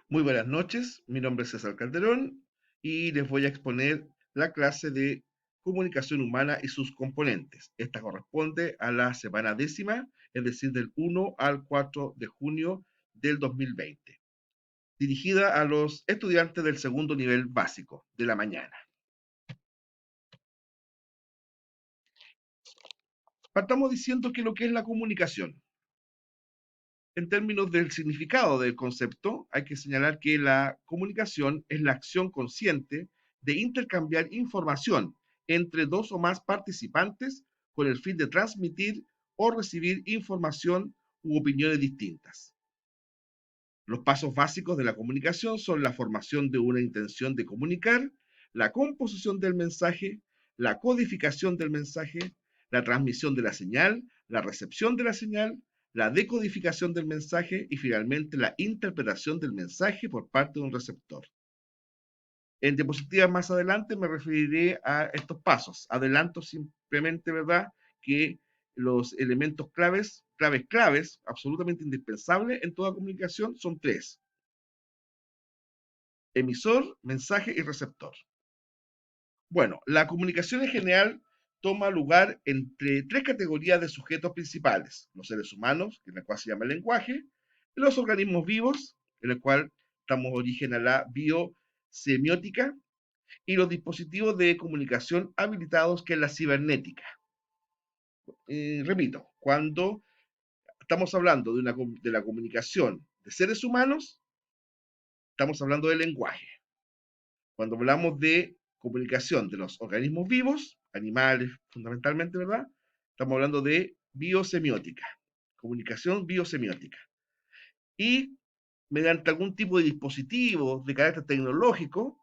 Muy buenas noches, mi nombre es César Calderón y les voy a exponer la clase de comunicación humana y sus componentes. Esta corresponde a la semana décima, es decir, del 1 al 4 de junio del 2020, dirigida a los estudiantes del segundo nivel básico de la mañana. Partamos diciendo que lo que es la comunicación. En términos del significado del concepto, hay que señalar que la comunicación es la acción consciente de intercambiar información entre dos o más participantes con el fin de transmitir o recibir información u opiniones distintas. Los pasos básicos de la comunicación son la formación de una intención de comunicar, la composición del mensaje, la codificación del mensaje, la transmisión de la señal, la recepción de la señal, la decodificación del mensaje y finalmente la interpretación del mensaje por parte de un receptor. En diapositivas más adelante me referiré a estos pasos. Adelanto simplemente, ¿verdad?, que los elementos claves, absolutamente indispensables en toda comunicación son tres: emisor, mensaje y receptor. Bueno, la comunicación en general toma lugar entre tres categorías de sujetos principales: los seres humanos, en la cual se llama el lenguaje; los organismos vivos, en el cual damos origen a la biosemiótica; y los dispositivos de comunicación habilitados, que es la cibernética. Repito, cuando estamos hablando de la comunicación de seres humanos, estamos hablando del lenguaje. Cuando hablamos de comunicación de los organismos vivos, animales fundamentalmente, ¿verdad?, estamos hablando de biosemiótica, comunicación biosemiótica. Y mediante algún tipo de dispositivo de carácter tecnológico,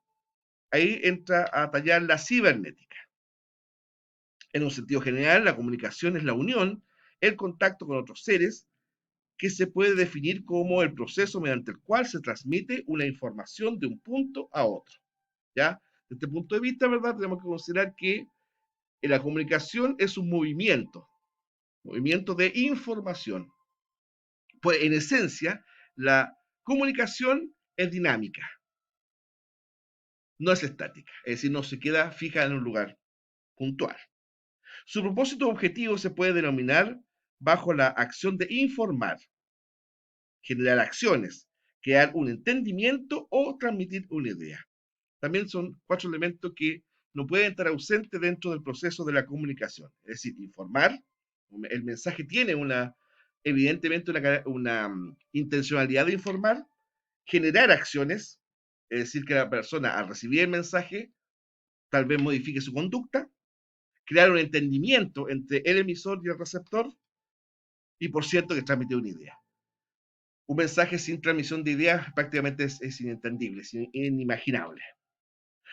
ahí entra a tallar la cibernética. En un sentido general, la comunicación es la unión, el contacto con otros seres, que se puede definir como el proceso mediante el cual se transmite una información de un punto a otro. ¿Ya? Desde este punto de vista, ¿verdad?, tenemos que considerar que la comunicación es un movimiento de información. Pues en esencia, la comunicación es dinámica, no es estática, es decir, no se queda fija en un lugar puntual. Su propósito objetivo se puede denominar bajo la acción de informar, generar acciones, crear un entendimiento o transmitir una idea. También son cuatro elementos que no pueden estar ausentes dentro del proceso de la comunicación. Es decir, informar, el mensaje tiene evidentemente una intencionalidad de informar; generar acciones, es decir, que la persona al recibir el mensaje tal vez modifique su conducta; crear un entendimiento entre el emisor y el receptor; y por cierto, que transmite una idea. Un mensaje sin transmisión de ideas prácticamente es inentendible, es inimaginable.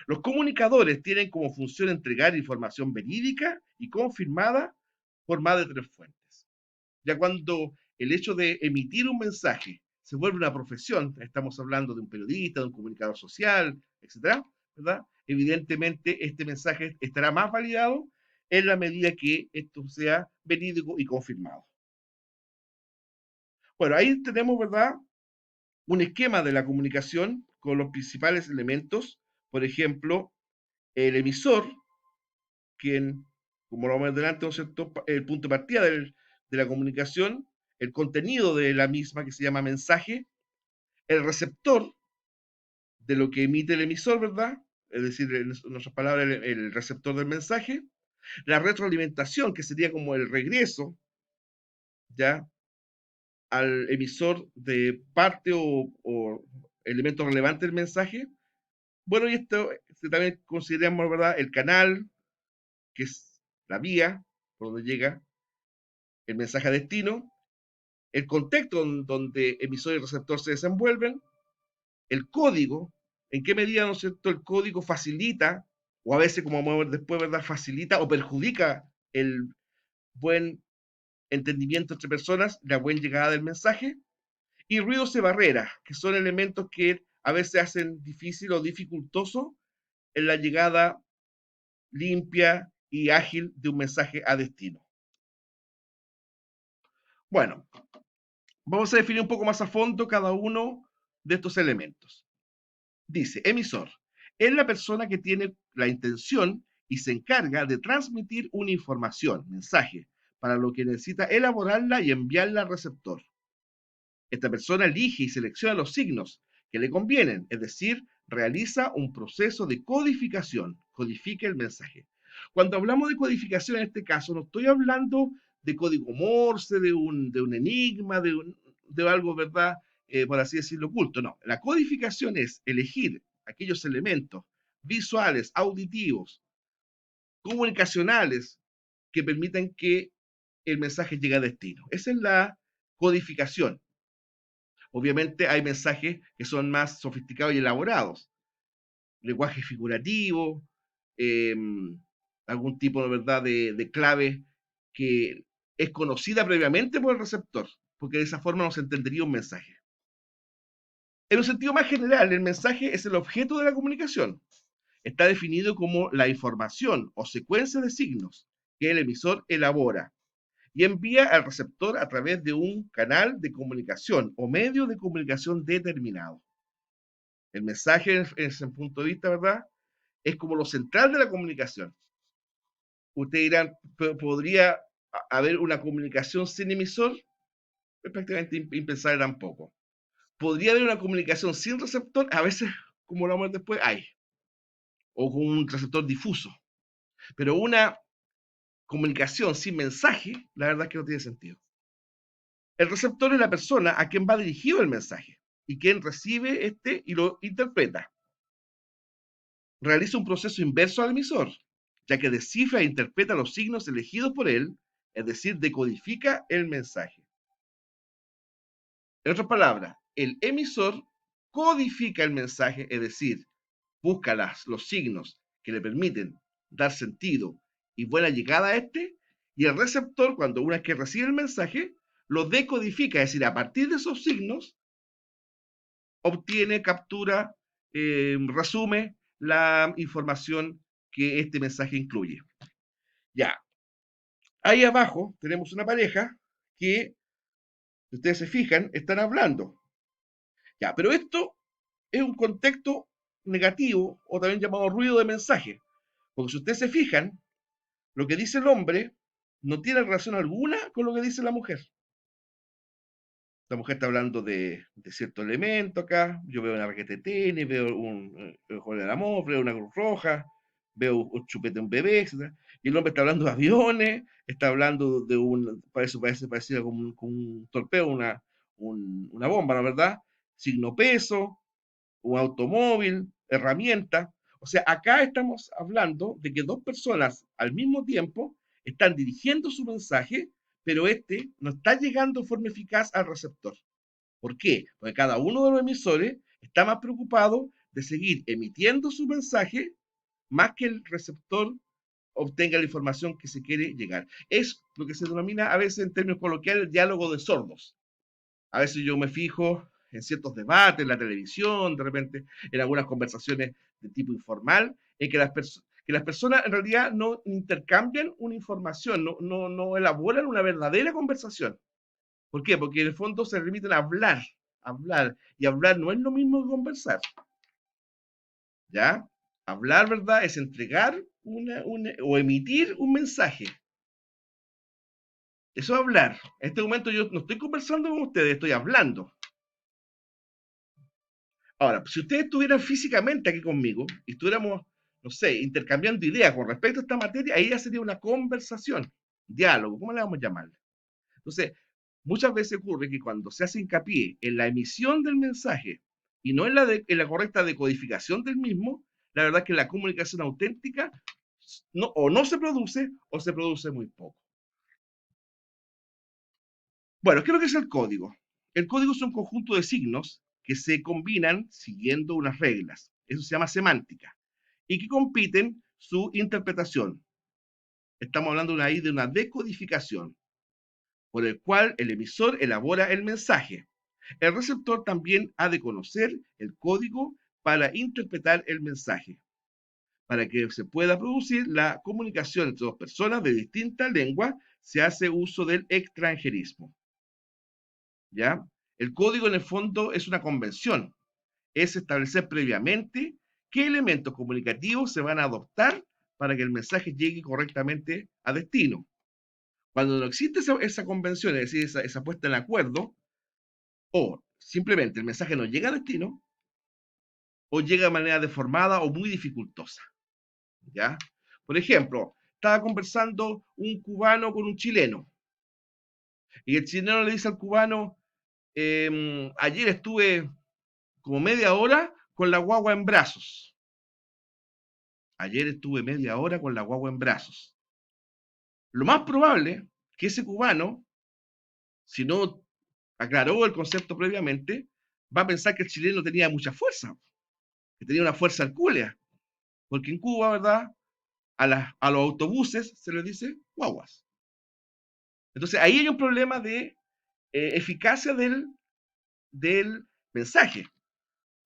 Los comunicadores tienen como función entregar información verídica y confirmada por más de tres fuentes. Ya cuando el hecho de emitir un mensaje se vuelve una profesión, estamos hablando de un periodista, de un comunicador social, etcétera, ¿verdad? Evidentemente este mensaje estará más validado en la medida que esto sea verídico y confirmado. Bueno, ahí tenemos, ¿verdad?, un esquema de la comunicación con los principales elementos. Por ejemplo, el emisor, quien, como lo vamos a ver adelante, ¿no es cierto?, el punto de partida de la comunicación, el contenido de la misma, que se llama mensaje; el receptor, de lo que emite el emisor, ¿verdad?, es decir, en otras palabras, el receptor del mensaje; la retroalimentación, que sería como el regreso, ¿ya?, al emisor de parte o elemento relevante del mensaje. Bueno, y esto también consideramos, ¿verdad?, el canal, que es la vía por donde llega el mensaje a destino; el contexto donde emisor y receptor se desenvuelven; el código, en qué medida, ¿no es cierto?, el código facilita, o a veces, como vamos a ver después, ¿verdad?, facilita o perjudica el buen entendimiento entre personas, la buena llegada del mensaje; y ruidos y barreras, que son elementos que a veces hacen difícil o dificultoso en la llegada limpia y ágil de un mensaje a destino. Bueno, vamos a definir un poco más a fondo cada uno de estos elementos. Dice, emisor, es la persona que tiene la intención y se encarga de transmitir una información, mensaje, para lo que necesita elaborarla y enviarla al receptor. Esta persona elige y selecciona los signos que le convienen, es decir, realiza un proceso de codificación, codifica el mensaje. Cuando hablamos de codificación en este caso, no estoy hablando de código Morse, de un enigma, de algo, ¿verdad? Por así decirlo, oculto. No, la codificación es elegir aquellos elementos visuales, auditivos, comunicacionales que permitan que el mensaje llegue a destino. Esa es la codificación. Obviamente hay mensajes que son más sofisticados y elaborados, lenguaje figurativo, eh, algún tipo de verdad de clave que es conocida previamente por el receptor, porque de esa forma no se entendería un mensaje. En un sentido más general, el mensaje es el objeto de la comunicación. Está definido como la información o secuencia de signos que el emisor elabora y envía al receptor a través de un canal de comunicación o medio de comunicación determinado. El mensaje, en ese punto de vista, ¿verdad? Es como lo central de la comunicación. Ustedes dirán, ¿podría haber una comunicación sin emisor? Es prácticamente impensable tampoco. ¿Podría haber una comunicación sin receptor? A veces, como lo vamos a ver después, hay. O con un receptor difuso. Pero una comunicación sin mensaje, la verdad es que no tiene sentido. El receptor es la persona a quien va dirigido el mensaje y quien recibe este y lo interpreta. Realiza un proceso inverso al emisor, ya que descifra e interpreta los signos elegidos por él, es decir, decodifica el mensaje. En otras palabras, el emisor codifica el mensaje, es decir, busca los signos que le permiten dar sentido y buena llegada a este, y el receptor, cuando una vez que recibe el mensaje, lo decodifica, es decir, a partir de esos signos, obtiene, captura, resume la información que este mensaje incluye. Ya, ahí abajo tenemos una pareja que, si ustedes se fijan, están hablando. Ya, pero esto es un contexto negativo o también llamado ruido de mensaje. Porque si ustedes se fijan, lo que dice el hombre no tiene relación alguna con lo que dice la mujer. La mujer está hablando de cierto elemento acá. Yo veo una raqueta de tenis, veo un juego de amor, veo una cruz roja, veo un chupete de un bebé, etc. Y el hombre está hablando de aviones, está hablando de parece parecido con un torpedo, una bomba, ¿no es verdad? Signo peso, un automóvil, herramienta. O sea, acá estamos hablando de que dos personas al mismo tiempo están dirigiendo su mensaje, pero este no está llegando de forma eficaz al receptor. ¿Por qué? Porque cada uno de los emisores está más preocupado de seguir emitiendo su mensaje más que el receptor obtenga la información que se quiere llegar. Es lo que se denomina a veces en términos coloquiales el diálogo de sordos. A veces yo me fijo en ciertos debates, en la televisión, de repente en algunas conversaciones de tipo informal, en que las personas en realidad no intercambian una información, no elaboran una verdadera conversación. ¿Por qué? Porque en el fondo se remiten a hablar, y hablar no es lo mismo que conversar. ¿Ya? Hablar, ¿verdad? Es entregar o emitir un mensaje. Eso es hablar. En este momento yo no estoy conversando con ustedes, estoy hablando. Ahora, si ustedes estuvieran físicamente aquí conmigo y estuviéramos, no sé, intercambiando ideas con respecto a esta materia, ahí ya sería una conversación, diálogo, ¿cómo le vamos a llamar? Entonces, muchas veces ocurre que cuando se hace hincapié en la emisión del mensaje y no en la correcta decodificación del mismo, la verdad es que la comunicación auténtica no se produce o se produce muy poco. Bueno, ¿qué es lo que es el código? El código es un conjunto de signos que se combinan siguiendo unas reglas. Eso se llama semántica. Y que compiten su interpretación. Estamos hablando ahí de una decodificación, por el cual el emisor elabora el mensaje. El receptor también ha de conocer el código para interpretar el mensaje, para que se pueda producir la comunicación entre dos personas de distinta lengua, se hace uso del extranjerismo. ¿Ya? El código en el fondo es una convención, es establecer previamente qué elementos comunicativos se van a adoptar para que el mensaje llegue correctamente a destino. Cuando no existe esa convención, es decir, esa puesta en acuerdo, o simplemente el mensaje no llega a destino, o llega de manera deformada o muy dificultosa. ¿Ya? Por ejemplo, estaba conversando un cubano con un chileno, y el chileno le dice al cubano, ayer estuve como media hora con la guagua en brazos. Ayer estuve media hora con la guagua en brazos. Lo más probable que ese cubano, si no aclaró el concepto previamente, va a pensar que el chileno tenía mucha fuerza, que tenía una fuerza hercúlea, porque en Cuba, ¿verdad? A los autobuses se les dice guaguas. Entonces ahí hay un problema de eficacia del mensaje,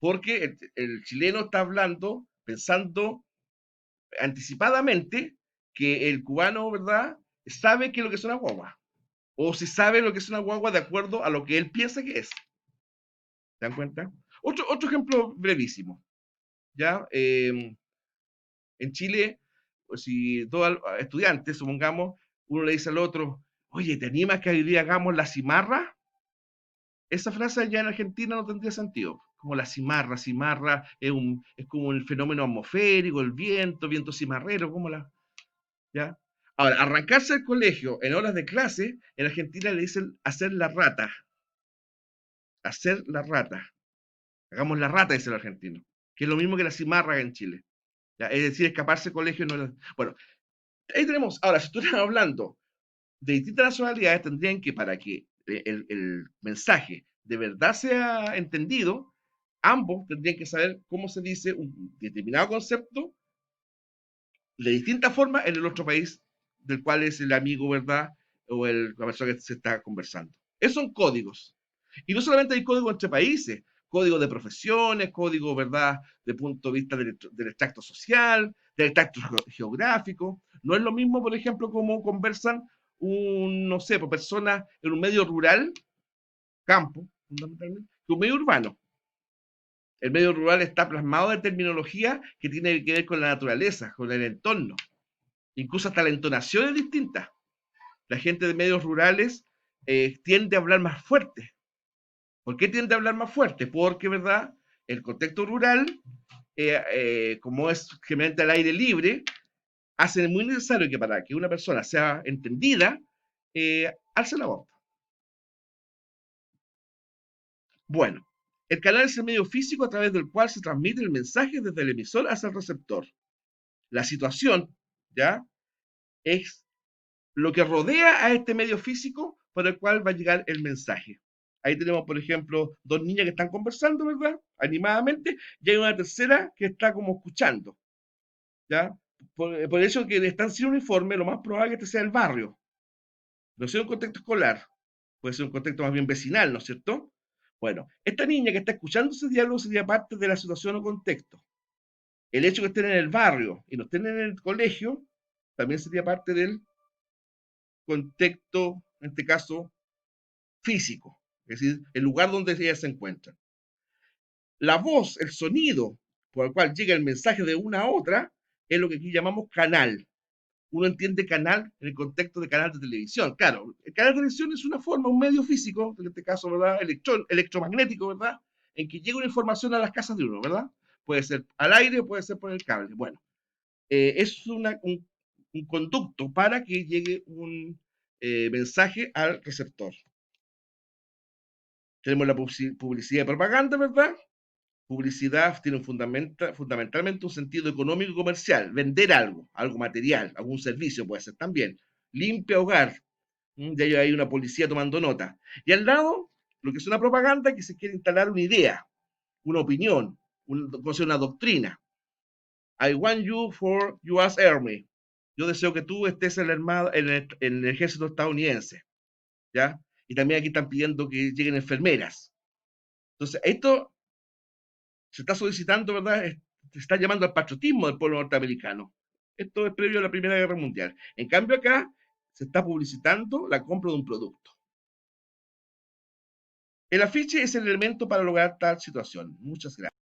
porque el chileno está hablando, pensando anticipadamente que el cubano, ¿verdad?, sabe qué es lo que es una guagua, o si sabe lo que es una guagua de acuerdo a lo que él piensa que es. ¿Se dan cuenta? Otro ejemplo brevísimo, ¿ya? En Chile, pues, si dos estudiantes, supongamos, uno le dice al otro, oye, ¿te animas que hoy día hagamos la cimarra? Esa frase allá en Argentina no tendría sentido. Como la cimarra, cimarra es como el fenómeno atmosférico, el viento cimarrero, como la, ¿ya? Ahora, arrancarse del colegio en horas de clase, en Argentina le dicen hacer la rata. Hagamos la rata, dice el argentino, que es lo mismo que la cimarra en Chile. ¿Ya? Es decir, escaparse del colegio no es... Bueno, ahí tenemos, ahora, si estás hablando de distintas nacionalidades, tendrían que, para que el mensaje de verdad sea entendido, ambos tendrían que saber cómo se dice un determinado concepto de distintas formas en el otro país del cual es el amigo, ¿verdad? O la persona que se está conversando. Esos son códigos. Y no solamente hay códigos entre países, código de profesiones, código, ¿verdad?, de punto de vista del extracto social, del extracto geográfico. No es lo mismo, por ejemplo, como conversan no sé, por personas en un medio rural, campo, fundamentalmente, que un medio urbano. El medio rural está plasmado de terminología que tiene que ver con la naturaleza, con el entorno. Incluso hasta la entonación es distinta. La gente de medios rurales tiende a hablar más fuerte. ¿Por qué tiende a hablar más fuerte? Porque, ¿verdad? El contexto rural, como es generalmente al aire libre, hace muy necesario que para que una persona sea entendida, alce la voz. Bueno, el canal es el medio físico a través del cual se transmite el mensaje desde el emisor hacia el receptor. La situación, ¿ya?, es lo que rodea a este medio físico por el cual va a llegar el mensaje. Ahí tenemos, por ejemplo, dos niñas que están conversando, ¿verdad? Animadamente, y hay una tercera que está como escuchando, ¿ya? Por eso que están sin uniforme, lo más probable es que este sea el barrio. No sea un contexto escolar, puede ser un contexto más bien vecinal, ¿no es cierto? Bueno, esta niña que está escuchando ese diálogo sería parte de la situación o contexto. El hecho de que estén en el barrio y no estén en el colegio, también sería parte del contexto, en este caso, físico, es decir, el lugar donde ellas se encuentran. La voz, el sonido por el cual llega el mensaje de una a otra, es lo que aquí llamamos canal. Uno entiende canal en el contexto de canal de televisión. Claro, el canal de televisión es una forma, un medio físico, en este caso, ¿verdad? Electromagnético, ¿verdad? En que llega una información a las casas de uno, ¿verdad? Puede ser al aire o puede ser por el cable. Bueno, es un conducto para que llegue un mensaje al receptor. Tenemos la publicidad y propaganda, ¿verdad? Publicidad tiene fundamentalmente un sentido económico y comercial, vender algo, algo material, algún servicio puede ser también. Limpia hogar, ya hay una policía tomando nota. Y al lado, lo que es una propaganda, que se quiere instalar una idea, una opinión, una doctrina. I want you for US Army. Yo deseo que tú estés en, la armada, en el ejército estadounidense, ¿ya? Y también aquí están pidiendo que lleguen enfermeras. Entonces, esto se está solicitando, ¿verdad? Se está llamando al patriotismo del pueblo norteamericano. Esto es previo a la Primera Guerra Mundial. En cambio, acá se está publicitando la compra de un producto. El afiche es el elemento para lograr tal situación. Muchas gracias.